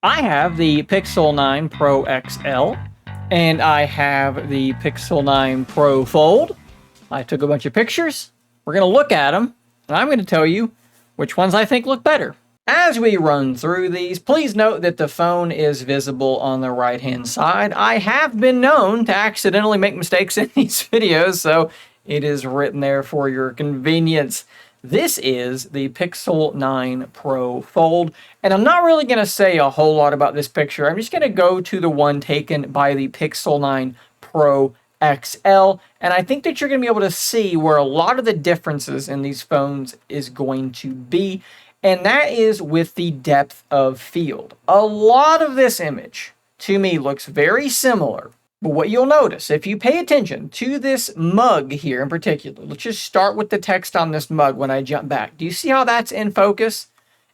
I have the Pixel 9 Pro XL, and I have the Pixel 9 Pro Fold. I took a bunch of pictures. We're going to look at them, and I'm going to tell you which ones I think look better. As we run through these, please note that the phone is visible on the right-hand side. I have been known to accidentally make mistakes in these videos, so it is written there for your convenience. This is the Pixel 9 Pro Fold, and I'm not really going to say a whole lot about this picture. I'm just going to go to the one taken by the Pixel 9 Pro XL, and I think that you're going to be able to see where a lot of the differences in these phones is going to be, and that is with the depth of field. A lot of this image, to me, looks very similar. But what you'll notice, if you pay attention to this mug here in particular, let's just start with the text on this mug when I jump back. Do you see how that's in focus?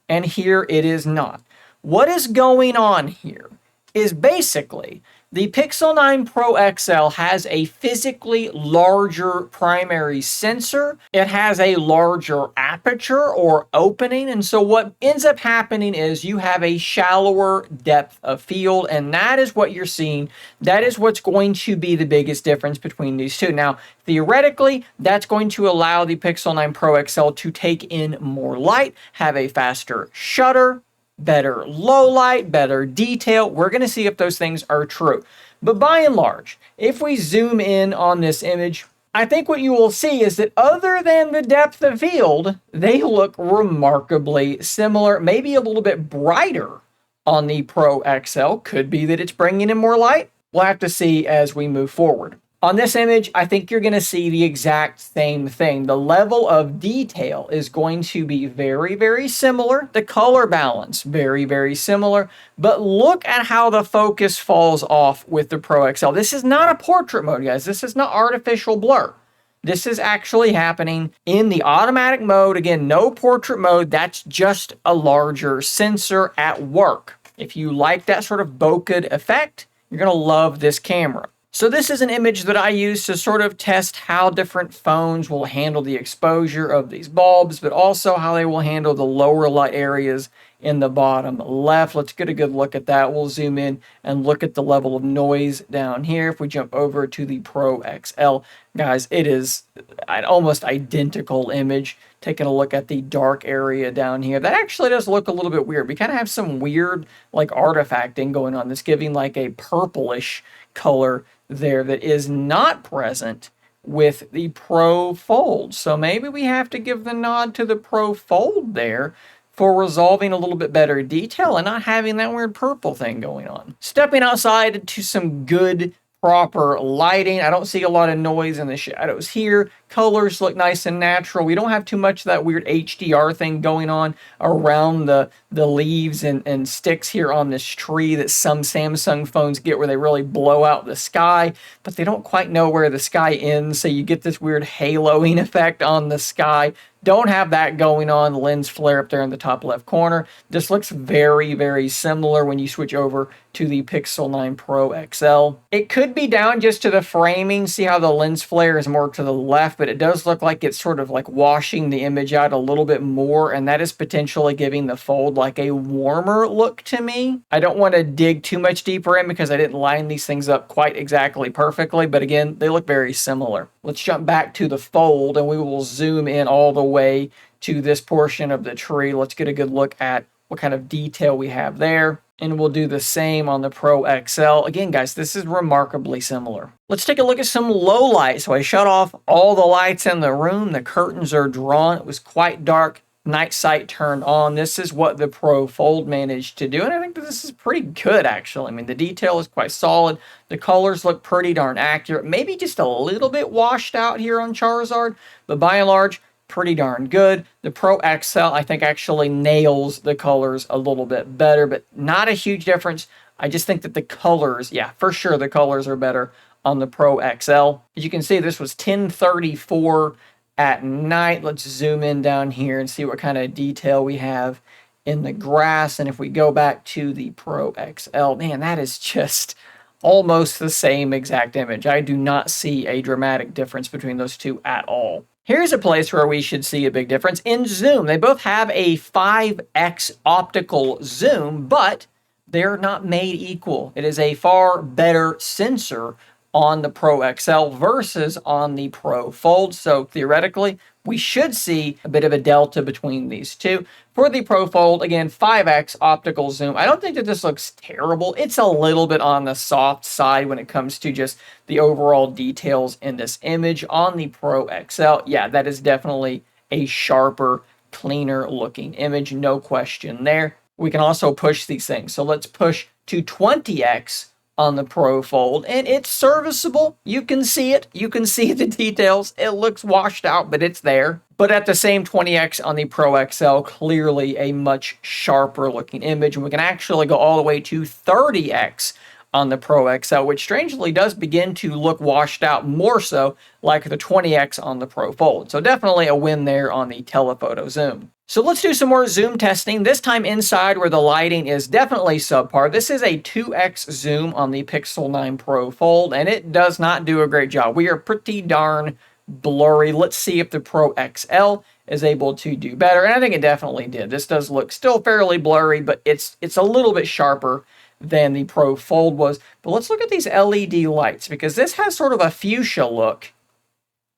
And here it is not. What is going on here is basically the Pixel 9 Pro XL has a physically larger primary sensor. It has a larger aperture or opening. And so what ends up happening is you have a shallower depth of field. And that is what you're seeing. That is what's going to be the biggest difference between these two. Now, theoretically, that's going to allow the Pixel 9 Pro XL to take in more light, have a faster shutter, better low light, better detail. We're going to see if those things are true. But by and large, if we zoom in on this image, I think what you will see is that other than the depth of field, they look remarkably similar, maybe a little bit brighter on the Pro XL. Could be that it's bringing in more light. We'll have to see as we move forward. On this image, I think you're going to see the exact same thing. The level of detail is going to be very, very similar. The color balance, very, very similar. But look at how the focus falls off with the Pro XL. This is not a portrait mode, guys. This is not artificial blur. This is actually happening in the automatic mode. Again, no portrait mode. That's just a larger sensor at work. If you like that sort of bokeh effect, you're going to love this camera. So this is an image that I use to sort of test how different phones will handle the exposure of these bulbs, but also how they will handle the lower light areas in the bottom left. Let's get a good look at that. We'll zoom in and look at the level of noise down here. If we jump over to the Pro XL, guys, it is an almost identical image. Taking a look at the dark area down here, that actually does look a little bit weird. We kind of have some weird like artifacting going on that's giving like a purplish color there that is not present with the Pro Fold. So maybe we have to give the nod to the Pro Fold there for resolving a little bit better detail and not having that weird purple thing going on. Stepping outside to some good proper lighting. I don't see a lot of noise in the shadows here. Colors look nice and natural. We don't have too much of that weird HDR thing going on around the leaves and sticks here on this tree that some Samsung phones get where they really blow out the sky, but they don't quite know where the sky ends, so you get this weird haloing effect on the sky. Don't have that going on. The lens flare up there in the top left corner. This looks very, very similar when you switch over to the Pixel 9 Pro XL. It could be down just to the framing. See how the lens flare is more to the left, but it does look like it's sort of like washing the image out a little bit more, and that is potentially giving the Fold like a warmer look to me. I don't want to dig too much deeper in because I didn't line these things up quite exactly perfectly, but again, they look very similar. Let's jump back to the Fold and we will zoom in all the way to this portion of the tree. Let's get a good look at what kind of detail we have there. And we'll do the same on the Pro XL. Again, guys, this is remarkably similar. Let's take a look at some low light. So I shut off all the lights in the room. The curtains are drawn. It was quite dark. Night sight turned on. This is what the Pro Fold managed to do. And I think that this is pretty good, actually. I mean, the detail is quite solid. The colors look pretty darn accurate. Maybe just a little bit washed out here on Charizard. But by and large, pretty darn good. The Pro XL, I think, actually nails the colors a little bit better, but not a huge difference. I just think that the colors, yeah, for sure, the colors are better on the Pro XL. As you can see, this was 10:34 at night. Let's zoom in down here and see what kind of detail we have in the grass. And if we go back to the Pro XL, man, that is just almost the same exact image. I do not see a dramatic difference between those two at all. Here's a place where we should see a big difference in zoom. They both have a 5x optical zoom, but they're not made equal. It is a far better sensor on the Pro XL versus on the Pro Fold. So theoretically, we should see a bit of a delta between these two. For the Pro Fold, again, 5x optical zoom. I don't think that this looks terrible. It's a little bit on the soft side when it comes to just the overall details in this image. On the Pro XL, yeah, that is definitely a sharper, cleaner looking image, no question there. We can also push these things. So let's push to 20x on the Pro Fold, and it's serviceable. You can see it. You can see the details. It looks washed out, but it's there. But at the same 20x on the Pro XL, clearly a much sharper looking image. And we can actually go all the way to 30x on the Pro XL, which strangely does begin to look washed out more so like the 20x on the Pro Fold. So definitely a win there on the telephoto zoom. So let's do some more zoom testing, this time inside where the lighting is definitely subpar. This is a 2x zoom on the Pixel 9 Pro Fold, and it does not do a great job. We are pretty darn blurry. Let's see if the Pro XL is able to do better, and I think it definitely did. This does look still fairly blurry, but it's a little bit sharper than the Pro Fold was. But let's look at these LED lights, because this has sort of a fuchsia look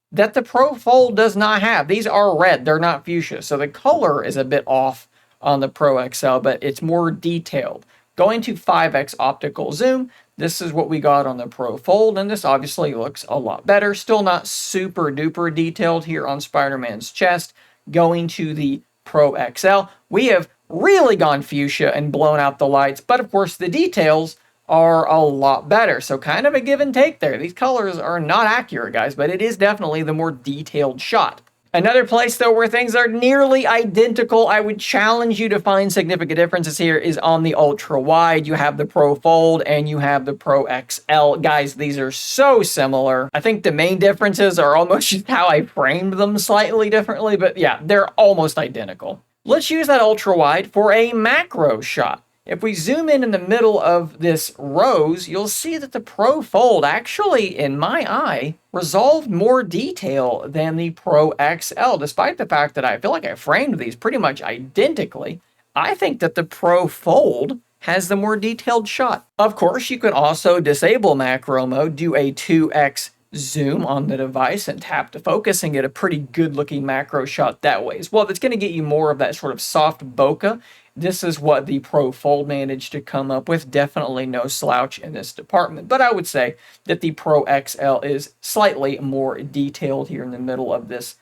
that the Pro Fold does not have. These are red, they're not fuchsia, so the color is a bit off on the Pro XL, but it's more detailed. Going to 5x optical zoom, this is what we got on the Pro Fold, and this obviously looks a lot better. Still not super duper detailed here on Spider-Man's chest. Going to the Pro XL, we have really gone fuchsia and blown out the lights, but of course the details are a lot better. So kind of a give and take there. These colors are not accurate, guys, but it is definitely the more detailed shot. Another place, though, where things are nearly identical, I would challenge you to find significant differences here, is on the ultra wide. You have the Pro Fold and you have the Pro XL. Guys, these are so similar. I think the main differences are almost just how I framed them slightly differently, but yeah, they're almost identical. Let's use that ultra wide for a macro shot. If we zoom in the middle of this rose, you'll see that the Pro Fold actually, in my eye, resolved more detail than the Pro XL, despite the fact that I feel like I framed these pretty much identically. I think that the Pro Fold has the more detailed shot. Of course, you can also disable macro mode, do a 2x zoom on the device and tap to focus and get a pretty good looking macro shot that way as well. That's going to get you more of that sort of soft bokeh. This is what the Pro Fold managed to come up with. Definitely no slouch in this department, but I would say that the Pro XL is slightly more detailed here in the middle of this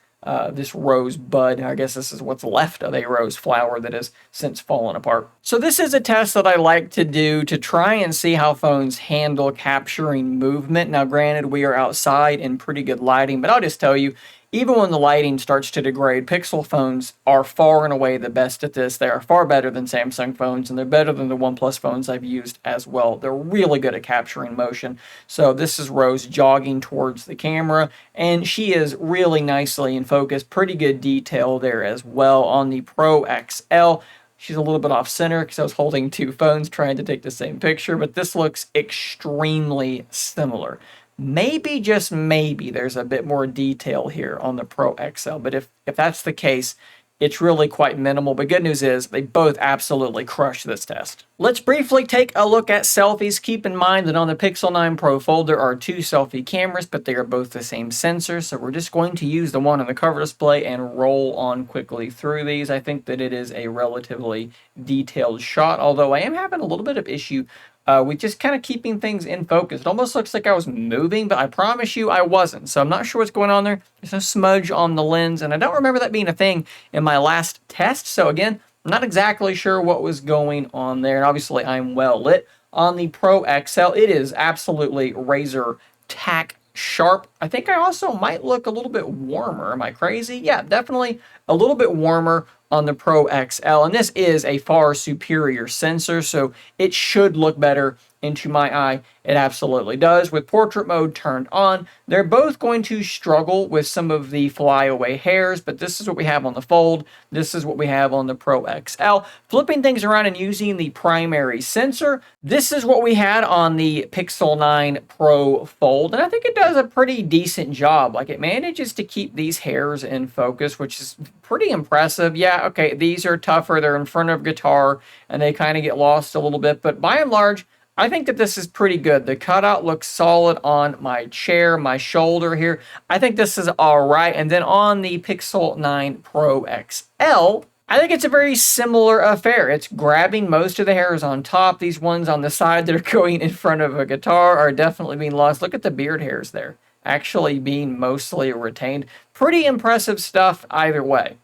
this rose bud. I guess this is what's left of a rose flower that has since fallen apart. So this is a test that I like to do to try and see how phones handle capturing movement. Now, granted, we are outside in pretty good lighting, but I'll just tell you, even when the lighting starts to degrade, Pixel phones are far and away the best at this. They are far better than Samsung phones, and they're better than the OnePlus phones I've used as well. They're really good at capturing motion. So this is Rose jogging towards the camera, and she is really nicely in focus. Pretty good detail there as well on the Pro XL. She's a little bit off center because I was holding two phones trying to take the same picture, but this looks extremely similar. Maybe, just maybe, there's a bit more detail here on the Pro XL, but if that's the case, it's really quite minimal. But good news is they both absolutely crushed this test. Let's briefly take a look at selfies. Keep in mind that on the Pixel 9 Pro Fold, there are two selfie cameras, but they are both the same sensor. So we're just going to use the one on the cover display and roll on quickly through these. I think that it is a relatively detailed shot, although I am having a little bit of issue with just kind of keeping things in focus. It almost looks like I was moving, but I promise you I wasn't. So I'm not sure what's going on there. There's a smudge on the lens, and I don't remember that being a thing in my last test. So again, I'm not exactly sure what was going on there. And obviously I'm well lit. On the Pro XL, it is absolutely razor tack sharp. I think I also might look a little bit warmer. Am I crazy? Yeah, definitely a little bit warmer on the Pro XL, and this is a far superior sensor, so it should look better into my eye? It absolutely does. With portrait mode turned on, they're both going to struggle with some of the flyaway hairs, but this is what we have on the Fold. This is what we have on the Pro XL. Flipping things around and using the primary sensor, this is what we had on the Pixel 9 Pro Fold, and I think it does a pretty decent job. Like, it manages to keep these hairs in focus, which is pretty impressive. Yeah, okay, these are tougher. They're in front of guitar, and they kind of get lost a little bit, but by and large, I think that this is pretty good. The cutout looks solid on my chair, my shoulder here. I think this is all right. And then on the Pixel 9 Pro XL, I think it's a very similar affair. It's grabbing most of the hairs on top. These ones on the side that are going in front of a guitar are definitely being lost. Look at the beard hairs there, actually being mostly retained. Pretty impressive stuff either way.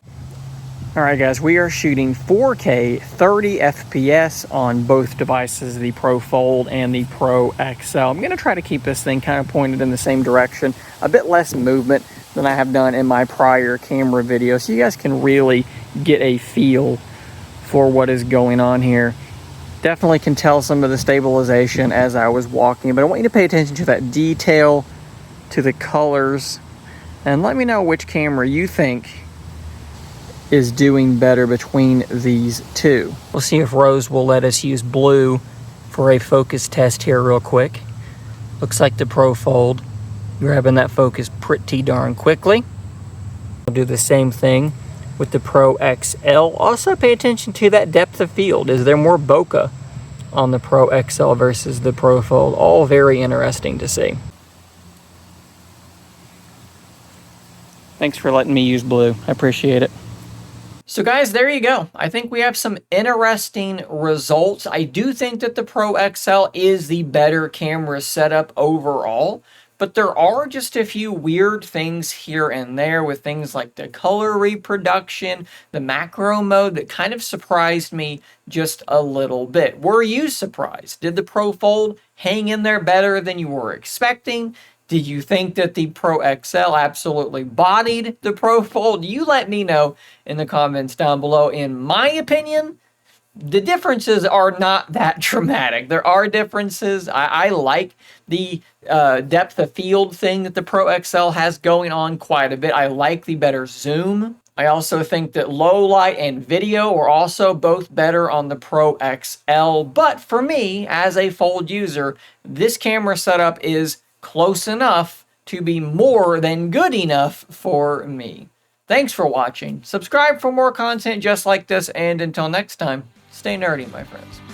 All right, guys, we are shooting 4K 30 FPS on both devices, the Pro Fold and the Pro XL. I'm going to try to keep this thing kind of pointed in the same direction, a bit less movement than I have done in my prior camera video, so you guys can really get a feel for what is going on here. Definitely can tell some of the stabilization as I was walking, but I want you to pay attention to that detail, to the colors, and let me know which camera you think is doing better between these two. We'll see if Rose will let us use blue for a focus test here real quick. Looks like the Pro Fold grabbing that focus pretty darn quickly. We'll do the same thing with the Pro XL. Also pay attention to that depth of field. Is there more bokeh on the Pro XL versus the Pro Fold? All very interesting to see. Thanks for letting me use blue. I appreciate it. So guys, there you go. I think we have some interesting results. I do think that the Pro XL is the better camera setup overall, but there are just a few weird things here and there with things like the color reproduction, the macro mode that kind of surprised me just a little bit. Were you surprised? Did the Pro Fold hang in there better than you were expecting? Did you think that the Pro XL absolutely bodied the Pro Fold? You let me know in the comments down below. In my opinion, the differences are not that dramatic. There are differences. I like the depth of field thing that the Pro XL has going on quite a bit. I like the better zoom. I also think that low light and video are also both better on the Pro XL. But for me, as a Fold user, this camera setup is close enough to be more than good enough for me. Thanks for watching. Subscribe for more content just like this, and until next time, stay nerdy, my friends.